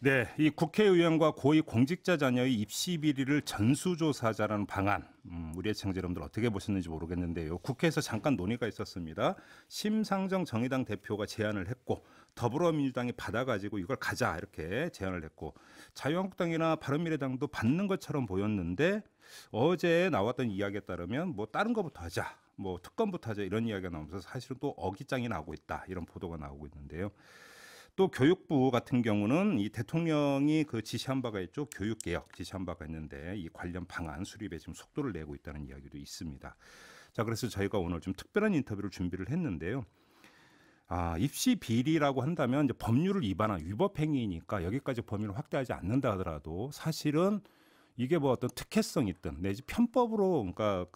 네, 이 국회의원과 고위 공직자 자녀의 입시 비리를 전수조사하자라는 방안, 우리 애청자 여러분들 어떻게 보셨는지 모르겠는데요. 국회에서 잠깐 논의가 있었습니다. 심상정 정의당 대표가 제안을 했고 더불어민주당이 받아가지고 이걸 가자 이렇게 제안을 했고 자유한국당이나 바른미래당도 받는 것처럼 보였는데 어제 나왔던 이야기에 따르면 뭐 다른 것부터 하자. 뭐 특검부터 하자 이런 이야기가 나오면서 사실은 또 어깃장이 나오고 있다 이런 보도가 나오고 있는데요. 또 교육부 같은 경우는 이 대통령이 그 지시한 바가 있죠. 교육개혁 지시한 바가 있는데 이 관련 방안 수립에 지금 속도를 내고 있다는 이야기도 있습니다. 자, 그래서 저희가 오늘 좀 특별한 인터뷰를 준비를 했는데요. 입시 비리라고 한다면 이제 법률을 위반한 위법행위니까 여기까지 범위를 확대하지 않는다 하더라도 사실은 이게 뭐 어떤 특혜성이 있든 내지 편법으로 그러니까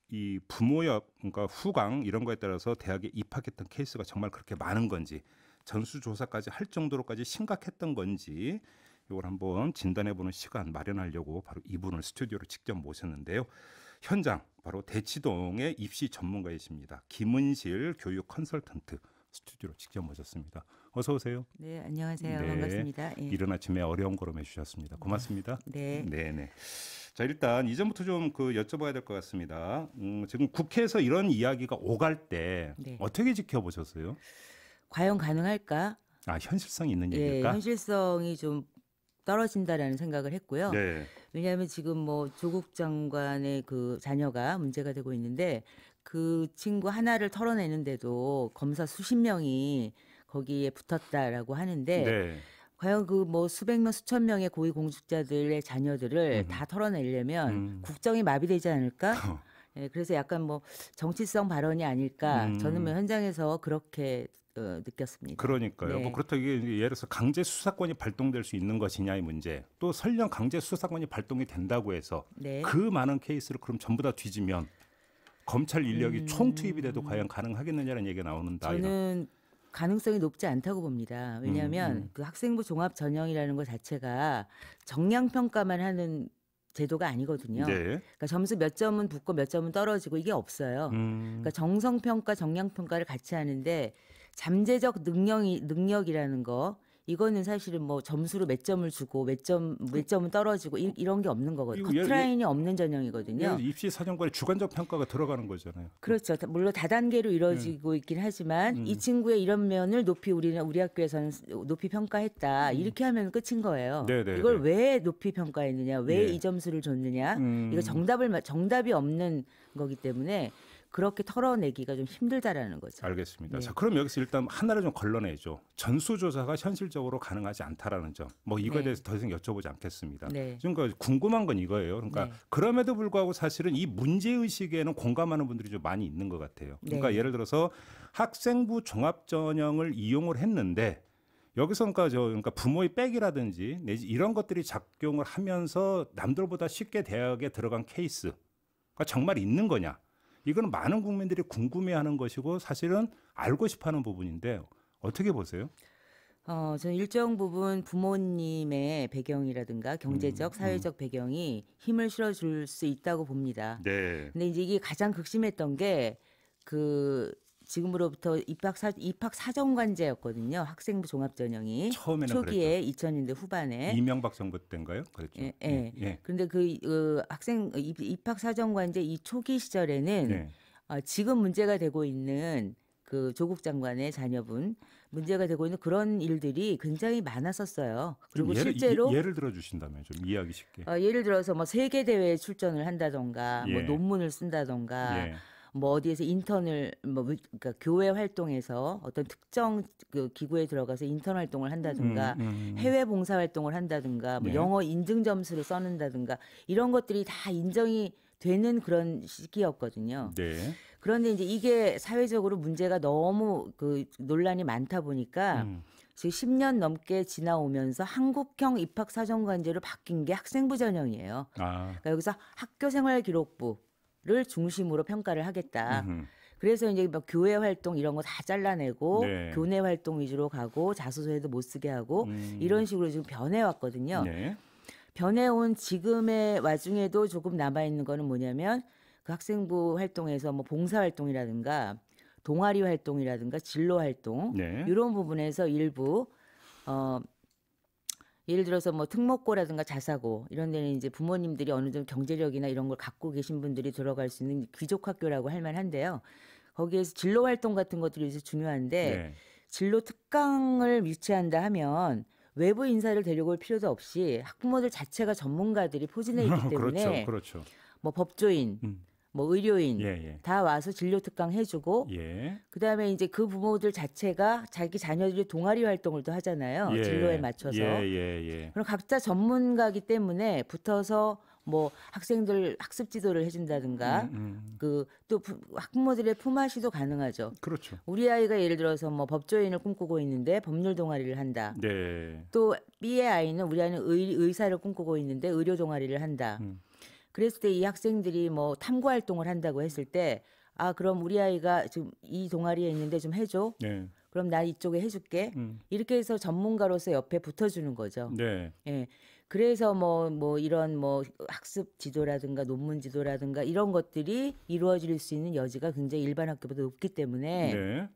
이 부모역 그러니까 후강 이런 거에 따라서 대학에 입학했던 케이스가 정말 그렇게 많은 건지 전수조사까지 할 정도로까지 심각했던 건지 이걸 한번 진단해보는 시간 마련하려고 바로 이분을 스튜디오로 직접 모셨는데요. 현장 바로 대치동의 입시 전문가이십니다. 김은실 교육 컨설턴트 스튜디오로 직접 모셨습니다. 어서 오세요. 네, 안녕하세요. 네, 반갑습니다. 예. 이른 아침에 어려운 걸음 해주셨습니다. 고맙습니다. 네. 네네. 자, 일단 이전부터 좀 여쭤봐야 될 것 같습니다. 지금 국회에서 이런 이야기가 오갈 때 네. 어떻게 지켜보셨어요? 과연 가능할까? 현실성이 있는 예, 얘기일까? 현실성이 좀 떨어진다라는 생각을 했고요. 네. 왜냐하면 지금 뭐 조국 장관의 그 자녀가 문제가 되고 있는데 그 친구 하나를 털어내는데도 검사 수십 명이 거기에 붙었다라고 하는데 네. 과연 그 뭐 수백 명, 수천 명의 고위 공직자들의 자녀들을 다 털어내려면 국정이 마비되지 않을까? 예, 그래서 약간 뭐 정치성 발언이 아닐까? 저는 뭐 현장에서 그렇게 느꼈습니다. 그러니까요. 네. 뭐 그렇다고 이게 예를 들어서 강제 수사권이 발동될 수 있는 것이냐의 문제. 또 설령 강제 수사권이 발동이 된다고 해서 네. 그 많은 케이스를 그럼 전부 다 뒤지면 검찰 인력이 총 투입이 돼도 과연 가능하겠느냐는 얘기가 나오는데 저는 가능성이 높지 않다고 봅니다. 왜냐하면 그 학생부 종합 전형이라는 것 자체가 정량 평가만 하는 제도가 아니거든요. 네. 그러니까 점수 몇 점은 붙고 몇 점은 떨어지고 이게 없어요. 그러니까 정성 평가, 정량 평가를 같이 하는데 잠재적 능력이라는 거 이거는 사실은 뭐 점수로 몇 점을 주고 몇 점은 떨어지고 이런 게 없는 거거든요. 커트라인이 없는 전형이거든요. 입시 사정관의 주관적 평가가 들어가는 거잖아요. 그렇죠. 물론 다단계로 이루어지고 있긴 하지만 이 친구의 이런 면을 높이 우리 학교에서는 높이 평가했다. 이렇게 하면 끝인 거예요. 네네네. 이걸 왜 높이 평가했느냐, 왜 이 예. 점수를 줬느냐. 이거 정답이 없는 거기 때문에 그렇게 털어내기가 좀 힘들다라는 거죠. 알겠습니다. 네. 자, 그럼 여기서 일단 하나를 좀 걸러내죠. 전수조사가 현실적으로 가능하지 않다라는 점. 뭐 이거에 네. 대해서 더 이상 여쭤보지 않겠습니다. 네. 지금 궁금한 건 이거예요. 그러니까 네. 그럼에도 불구하고 사실은 이 문제의식에는 공감하는 분들이 좀 많이 있는 것 같아요. 그러니까 네. 예를 들어서 학생부 종합전형을 이용을 했는데 여기서 그러니까 부모의 백이라든지 내지 이런 것들이 작용을 하면서 남들보다 쉽게 대학에 들어간 케이스가 정말 있는 거냐. 이건 많은 국민들이 궁금해하는 것이고 사실은 알고 싶어하는 부분인데 어떻게 보세요? 저는 일정 부분 부모님의 배경이라든가 경제적, 사회적 배경이 힘을 실어줄 수 있다고 봅니다. 네. 근데 이제 이게 가장 극심했던 게 지금으로부터 입학 사정관제였거든요. 학생부 종합전형이 처음에는 초기에 2000년대 후반에 이명박 정부 때인가요? 그렇죠. 예. 그런데 입학 사정관제 이 초기 시절에는 네. 지금 문제가 되고 있는 그 조국 장관의 자녀분 문제가 되고 있는 그런 일들이 굉장히 많았었어요. 그리고 실제로 예를 들어 주신다면 좀 이해하기 쉽게. 예를 들어서 뭐 세계 대회에 출전을 한다던가 예. 뭐 논문을 쓴다던가 예. 뭐 어디에서 인턴을 그러니까 교회 활동에서 어떤 특정 그 기구에 들어가서 인턴 활동을 한다든가 해외 봉사 활동을 한다든가 뭐 네. 영어 인증 점수를 써낸다든가 이런 것들이 다 인정이 되는 그런 시기였거든요. 네. 그런데 이제 이게 사회적으로 문제가 너무 그 논란이 많다 보니까 지금 10년 넘게 지나오면서 한국형 입학 사정관제로 바뀐 게 학생부 전형이에요. 그러니까 여기서 학교생활기록부를 중심으로 평가를 하겠다. 그래서 이제 뭐 교회 활동 이런 거 다 잘라내고 네. 교내 활동 위주로 가고 자소서에도 못 쓰게 하고 이런 식으로 지금 변해왔거든요. 네. 변해온 지금의 와중에도 조금 남아있는 거는 뭐냐면 그 학생부 활동에서 뭐 봉사활동이라든가 동아리 활동이라든가 진로 활동 네. 이런 부분에서 일부 예를 들어서 뭐 특목고라든가 자사고 이런 데는 이제 부모님들이 어느 정도 경제력이나 이런 걸 갖고 계신 분들이 들어갈 수 있는 귀족 학교라고 할 만한데요. 거기에서 진로 활동 같은 것들이 요새 중요한데 네. 진로 특강을 유치한다 하면 외부 인사를 데리고 올 필요도 없이 학부모들 자체가 전문가들이 포진해 있기 때문에 그렇죠. 그렇죠. 뭐 법조인, 음. 뭐 의료인 예, 예. 다 와서 진로 특강 해주고 예. 그다음에 이제 그 부모들 자체가 자기 자녀들이 동아리 활동을 또 하잖아요. 예. 진로에 맞춰서. 예. 그럼 각자 전문가기 때문에 붙어서 뭐 학생들 학습 지도를 해준다든가 그 또 학부모들의 품앗이도 가능하죠. 그렇죠. 우리 아이가 예를 들어서 뭐 법조인을 꿈꾸고 있는데 법률 동아리를 한다. 네. 또 B의 아이는 우리 아이는 의사를 꿈꾸고 있는데 의료 동아리를 한다. 그랬을 때 이 학생들이 뭐 탐구 활동을 한다고 했을 때 아 그럼 우리 아이가 지금 이 동아리에 있는데 좀 해줘. 네. 그럼 나 이쪽에 해줄게. 이렇게 해서 전문가로서 옆에 붙어주는 거죠. 네. 예. 그래서 뭐 이런 뭐 학습 지도라든가 논문 지도라든가 이런 것들이 이루어질 수 있는 여지가 굉장히 일반 학교보다 높기 때문에 네.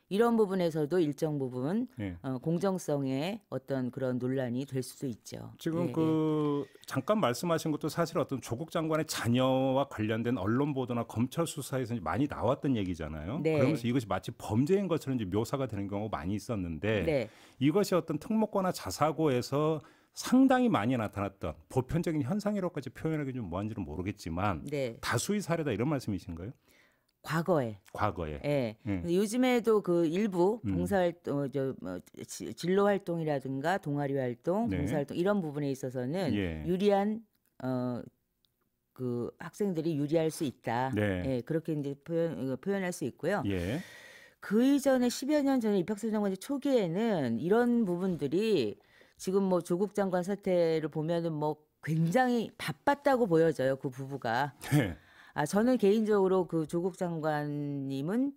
이런 부분에서도 일정 부분 네. 공정성의 어떤 그런 논란이 될 수도 있죠. 지금 예, 그 잠깐 말씀하신 것도 사실 어떤 조국 장관의 자녀와 관련된 언론 보도나 검찰 수사에서 많이 나왔던 얘기잖아요. 네. 그러면서 이것이 마치 범죄인 것처럼 이제 묘사가 되는 경우가 많이 있었는데 네. 이것이 어떤 특목고나 자사고에서 상당히 많이 나타났던 보편적인 현상이라고까지 표현하기 좀 뭐한지는 모르겠지만 네. 다수의 사례다 이런 말씀이신가요? 과거에. 과거에. 예. 요즘에도 그 일부 음. 봉사활동, 진로 활동이라든가 동아리 활동, 네. 봉사활동 이런 부분에 있어서는 예. 유리한 그 학생들이 유리할 수 있다. 네. 예, 그렇게 이제 표현할 수 있고요. 예. 그 이전에 10여 년 전에 입학사정관제 초기에는 이런 부분들이 지금 뭐 조국 장관 사태를 보면은 뭐 굉장히 바빴다고 보여져요. 그 부부가. 네. 저는 개인적으로 그 조국 장관님은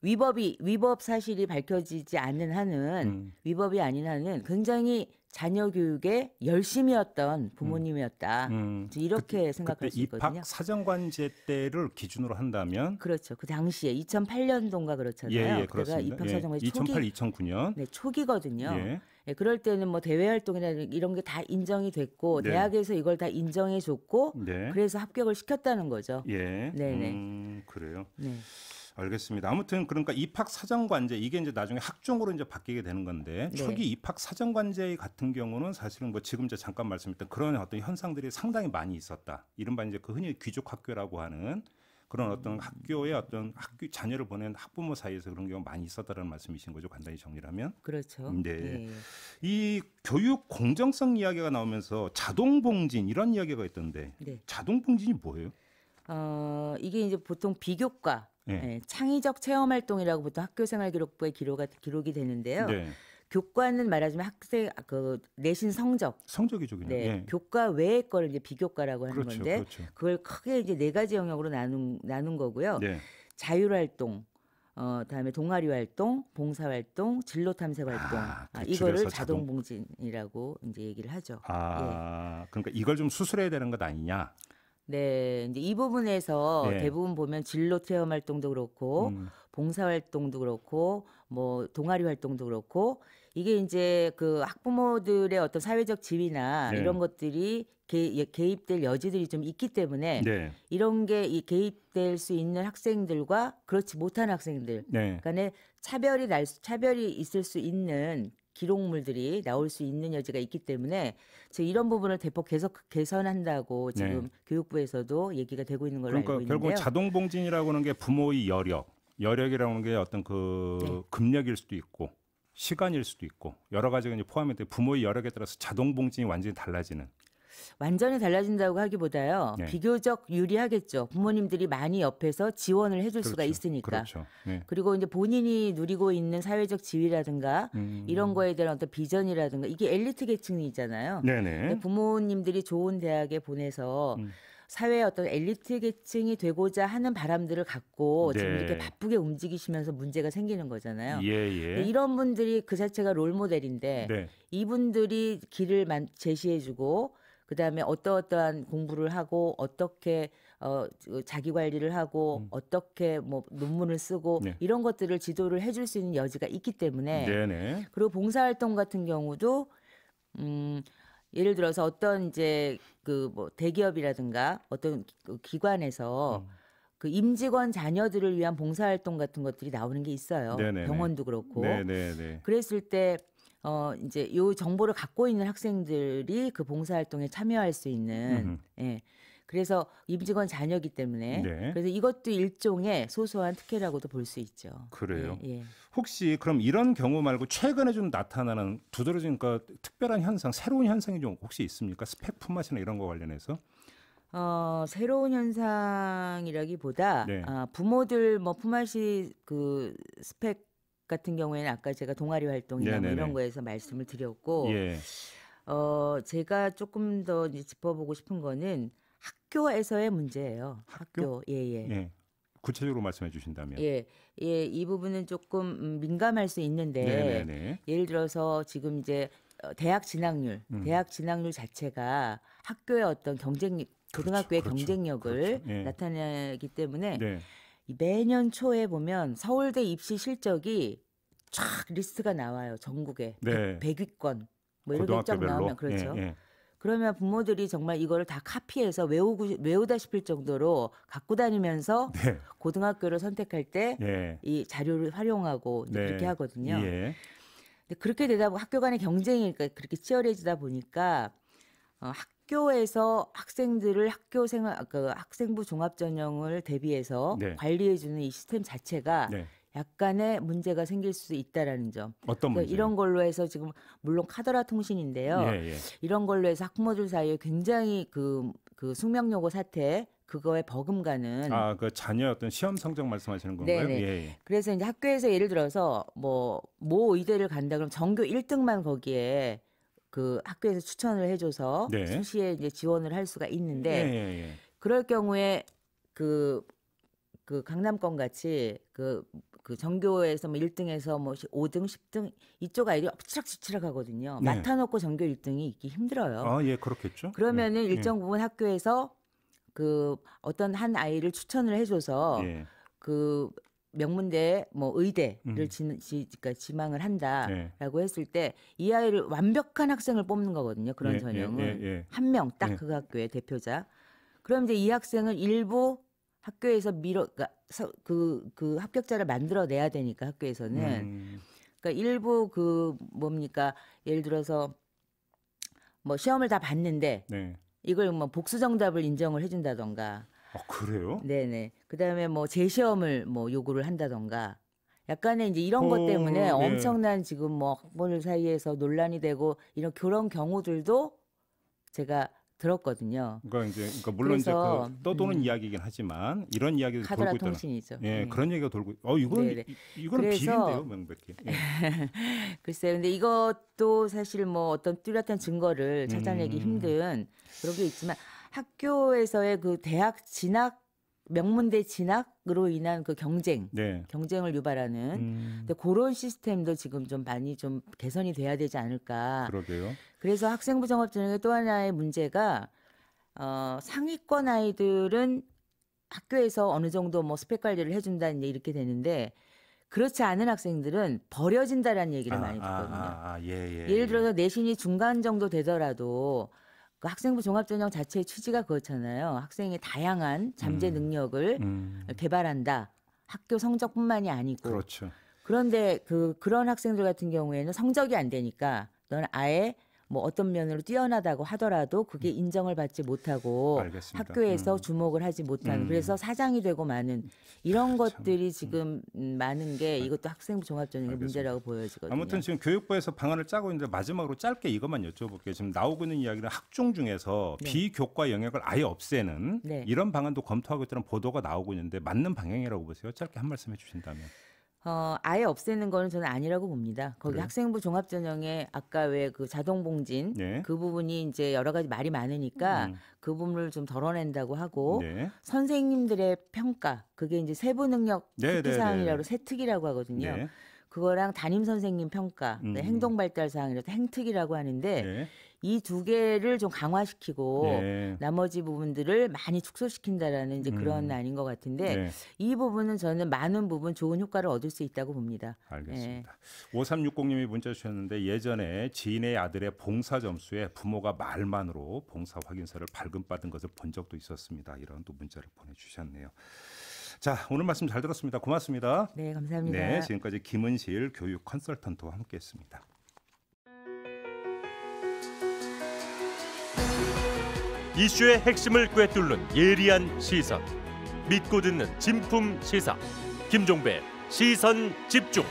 위법 사실이 밝혀지지 않는 한은 위법이 아닌 한은 굉장히 자녀 교육에 열심이었던 부모님이었다. 이렇게 생각할 수 있거든요. 입학 사정관제 때를 기준으로 한다면 그렇죠. 그 당시에 2008년도인가 그렇잖아요. 예, 그때가 그렇습니다. 입학 사정관제 2008, 2009년. 네, 초기거든요. 예. 예, 그럴 때는 뭐 대외 활동이나 이런 게 다 인정이 됐고 네. 대학에서 이걸 다 인정해 줬고 네. 그래서 합격을 시켰다는 거죠. 예. 네네. 그래요. 네. 알겠습니다. 아무튼 그러니까 입학 사정관제 이게 이제 나중에 학종으로 이제 바뀌게 되는 건데 네. 초기 입학 사정관제 같은 경우는 사실은 뭐 지금 이제 잠깐 말씀드렸던 그런 어떤 현상들이 상당히 많이 있었다. 이른바 이제 그 흔히 귀족 학교라고 하는 그런 어떤 학교의 어떤 학교 자녀를 보낸 학부모 사이에서 그런 경우가 많이 있었다라는 말씀이신 거죠. 간단히 정리를 하면. 그렇죠. 네. 예. 이 교육 공정성 이야기가 나오면서 자동봉진 이런 이야기가 있던데 네. 자동봉진이 뭐예요? 이게 이제 보통 비교과, 네. 예, 창의적 체험 활동이라고 보통 학교생활기록부에 기록이 되는데요. 네. 교과는 말하자면 학생 그 내신 성적, 성적이죠, 그냥. 네, 예. 교과 외의 거를 이제 비교과라고 하는 그렇죠, 건데 그렇죠. 그걸 크게 이제 네 가지 영역으로 나눈 거고요. 네. 자율활동, 다음에 동아리 활동, 봉사 활동, 진로 탐색 활동. 그 이거를 줄여서 자동봉진이라고 이제 얘기를 하죠. 그러니까 이걸 좀 수술해야 되는 것 아니냐? 네, 이제 이 부분에서 네. 대부분 보면 진로 체험 활동도 그렇고 봉사 활동도 그렇고 뭐 동아리 활동도 그렇고 이게 이제 그 학부모들의 어떤 사회적 지위나 네. 이런 것들이 개입될 여지들이 좀 있기 때문에 네. 이런 게 개입될 수 있는 학생들과 그렇지 못한 학생들 네. 간에 차별이 있을 수 있는 기록물들이 나올 수 있는 여지가 있기 때문에 이런 부분을 대폭 개선한다고 지금 네. 교육부에서도 얘기가 되고 있는 걸로 그러니까 알고 있는데요. 결국 자동봉진이라고 하는 게 부모의 여력이라는 게 어떤 그 네. 금력일 수도 있고 시간일 수도 있고 여러 가지가 이제 포함이 돼 부모의 여력에 따라서 자동봉진이 완전히 달라지는. 완전히 달라진다고 하기보다요. 네. 비교적 유리하겠죠. 부모님들이 많이 옆에서 지원을 해줄 수가 그렇죠. 있으니까. 그렇죠. 네. 그리고 이제 본인이 누리고 있는 사회적 지위라든가 이런 거에 대한 어떤 비전이라든가 이게 엘리트 계층이잖아요. 네네. 근데 부모님들이 좋은 대학에 보내서 사회의 어떤 엘리트 계층이 되고자 하는 바람들을 갖고 지금 네. 이렇게 바쁘게 움직이시면서 문제가 생기는 거잖아요. 예. 이런 분들이 그 자체가 롤 모델인데 네. 이분들이 길을 제시해주고 그다음에 어떠한 공부를 하고 어떻게 자기 관리를 하고 어떻게 뭐 논문을 쓰고 네. 이런 것들을 지도를 해줄 수 있는 여지가 있기 때문에 네네. 그리고 봉사활동 같은 경우도 예를 들어서 어떤 이제 그 뭐 대기업이라든가 어떤 그 기관에서 그 임직원 자녀들을 위한 봉사활동 같은 것들이 나오는 게 있어요. 네네네. 병원도 그렇고. 네네네. 그랬을 때 이제 요 정보를 갖고 있는 학생들이 그 봉사활동에 참여할 수 있는 예. 그래서 임직원 자녀이기 때문에 네. 그래서 이것도 일종의 소소한 특혜라고도 볼 수 있죠. 그래요. 예, 예. 혹시 그럼 이런 경우 말고 최근에 좀 나타나는 두드러진 특별한 현상, 새로운 현상이 좀 혹시 있습니까? 스펙 품앗이나 이런 거 관련해서? 새로운 현상이라기보다 네. 부모들 뭐 품앗이 그 스펙 같은 경우에는 아까 제가 동아리 활동이나 뭐 네네네. 이런 거에서 말씀을 드렸고 예. 제가 조금 더 이제 짚어보고 싶은 거는 학교에서의 문제예요. 학교? 예. 예. 구체적으로 말씀해 주신다면. 예, 예, 이 부분은 조금 민감할 수 있는데 네네네. 예를 들어서 지금 이제 대학 진학률 자체가 학교의 어떤 고등학교의 그렇죠. 경쟁력을 그렇죠. 예. 나타내기 때문에 네. 이 매년 초에 보면 서울대 입시 실적이 쫙 리스트가 나와요. 전국에 네. 100위권 뭐 이렇게 쫙 고등학교별로. 나오면 그렇죠. 예, 예. 그러면 부모들이 정말 이거를 다 카피해서 외우다 싶을 정도로 갖고 다니면서 네. 고등학교를 선택할 때 예. 이 자료를 활용하고 이제 네. 그렇게 하거든요. 예. 근데 그렇게 되다 보면 학교 간의 경쟁이 그러니까 그렇게 치열해지다 보니까 학교에서 학생들을 그 학생부 종합전형을 대비해서 네. 관리해주는 이 시스템 자체가 네. 약간의 문제가 생길 수 있다라는 점. 어떤 그러니까 문제? 이런 걸로 해서 지금 물론 카더라 통신인데요. 예, 예. 이런 걸로 해서 학부모들 사이에 굉장히 그 숙명여고 사태 그거에 버금가는 그 자녀 어떤 시험 성적 말씀하시는 건가요? 네네. 예, 예. 그래서 이제 학교에서 예를 들어서 뭐 의대를 간다 그러면 전교 1등만 거기에 그 학교에서 추천을 해줘서 네. 수시에 이제 지원을 할 수가 예, 있는데 예, 예. 그럴 경우에 그 강남권 같이 그 전교에서 뭐 1등에서 뭐 5등, 10등 이쪽 아이들이 엎치락뒤치락 하거든요. 네. 맡아놓고 전교 1등이 있기 힘들어요. 예, 그렇겠죠. 그러면은 예. 일정 부분 학교에서 그 어떤 한 아이를 추천을 해줘서 예. 그 명문대 뭐 의대를 그러니까 지망을 한다라고 네. 했을 때 이 아이를 완벽한 학생을 뽑는 거거든요. 그런 예, 전형은 예. 한 명 딱 예. 그 학교의 대표자. 그럼 이제 이 학생을 일부 학교에서 그러니까 그 합격자를 만들어내야 되니까 학교에서는 그러니까 일부 뭡니까 예를 들어서 뭐 시험을 다 봤는데 네. 이걸 뭐 복수 정답을 인정을 해준다던가. 그래요? 네네. 그다음에 뭐 재시험을 뭐 요구를 한다던가. 약간의 이제 이런 것 때문에 예. 엄청난 지금 뭐 학부모들 사이에서 논란이 되고 이런 그런 경우들도 제가 들었거든요. 그러니까 물론 이제 그래서, 떠도는 이야기이긴 하지만 이런 이야기도 카더라 돌고 있다. 통신이죠. 예, 네. 그런 얘기가 돌고. 이건 이거는 그래서- 비리인데요, 명백히. 예. 글쎄요. 근데 이것도 사실 뭐 어떤 뚜렷한 증거를 찾아내기 힘든 그런 게 있지만 학교에서의 그 대학 진학 명문대 진학으로 인한 그 네. 경쟁을 유발하는 근데 그런 시스템도 지금 좀 많이 좀 개선이 돼야 되지 않을까. 그러게요. 그래서 학생부 종합전형의 또 하나의 문제가 상위권 아이들은 학교에서 어느 정도 뭐 스펙 관리를 해준다는 이렇게 되는데 그렇지 않은 학생들은 버려진다라는 얘기를 많이 듣거든요. 예. 예를 들어서 내신이 중간 정도 되더라도 그 학생부 종합전형 자체의 취지가 그렇잖아요. 학생의 다양한 잠재 능력을 개발한다. 학교 성적뿐만이 아니고. 그렇죠. 그런데 그런 학생들 같은 경우에는 성적이 안 되니까 너는 아예 뭐 어떤 면으로 뛰어나다고 하더라도 그게 인정을 받지 못하고 알겠습니다. 학교에서 주목을 하지 못하는 그래서 사장이 되고 마는 이런 것들이 지금 많은 게 이것도 학생부 종합전형의 알겠습니다. 문제라고 보여지거든요. 아무튼 지금 교육부에서 방안을 짜고 있는데 마지막으로 짧게 이것만 여쭤볼게요. 지금 나오고 있는 이야기는 학종 중에서 네. 비교과 영역을 아예 없애는 네. 이런 방안도 검토하고 있다는 보도가 나오고 있는데 맞는 방향이라고 보세요. 짧게 한 말씀 해주신다면. 아예 없애는 거는 저는 아니라고 봅니다. 거기 그래요? 학생부 종합전형에 아까 왜 그 자동봉진 네. 그 부분이 이제 여러 가지 말이 많으니까 그 부분을 좀 덜어낸다고 하고 네. 선생님들의 평가 그게 이제 세부 능력 네, 특기 네, 사항이라고 네. 세특이라고 하거든요. 네. 그거랑 담임 선생님 평가, 행동 발달 사항이라서 행특이라고 하는데 네. 이 두 개를 좀 강화시키고 네. 나머지 부분들을 많이 축소시킨다라는 이제 그런 안인 것 같은데 네. 이 부분은 저는 많은 부분 좋은 효과를 얻을 수 있다고 봅니다. 알겠습니다. 5360님이 문자 주셨는데 예전에 지인의 아들의 봉사 점수에 부모가 말만으로 봉사 확인서를 발급받은 것을 본 적도 있었습니다. 이런 또 문자를 보내주셨네요. 자, 오늘 말씀 잘 들었습니다. 고맙습니다. 네, 감사합니다. 네, 지금까지 김은실 교육 컨설턴트와 함께했습니다. 이슈의 핵심을 꿰뚫는 예리한 시선, 믿고 듣는 진품 시사 김종배 시선 집중.